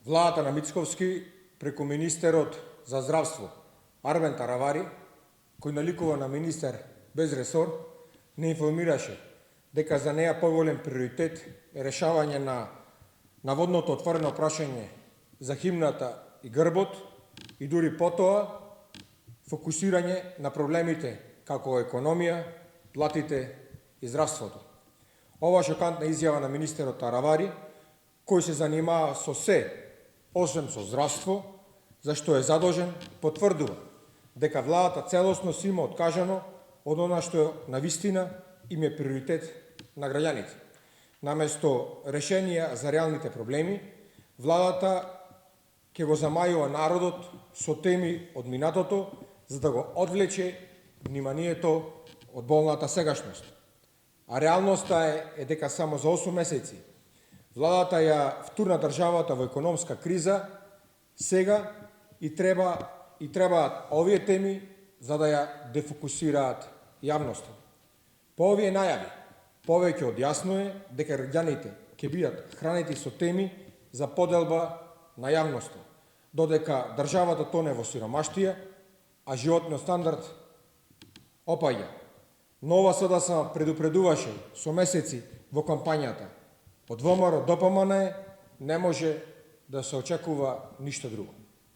Владата на Мицковски преку министерот за здравство Арвен Таравари, кој наликува на министер без ресор, не информираше дека за неја поголем приоритет е решавање на наводното отворено прашање за химната и грбот и дури потоа фокусирање на проблемите како економија, платите и здравството. Ова шокантна изјава на министерот Таравари, кој се занимава со се, освен со здравство, за што е задолжен, потврдува дека владата целосно си има откажано од она што навистина им е приоритет на граѓаните. Наместо решенија за реалните проблеми, владата ќе го замајува народот со теми од минатото, за да го одвлече вниманието од болната сегашност. А реалноста е дека само за 8 месеци владата ја втурна државата во економска криза, сега и требаат овие теми за да ја дефокусираат јавноста. По овие најави, повеќе од јасно е дека граѓаните ќе бидат хранети со теми за поделба на јавноста, додека државата тоне во сиромаштија, а животниот стандард опаѓа. Нова СДСМ предупредуваше со месеци во кампањата. Од ВМРО до ДПМН не може да се очекува ништо друго.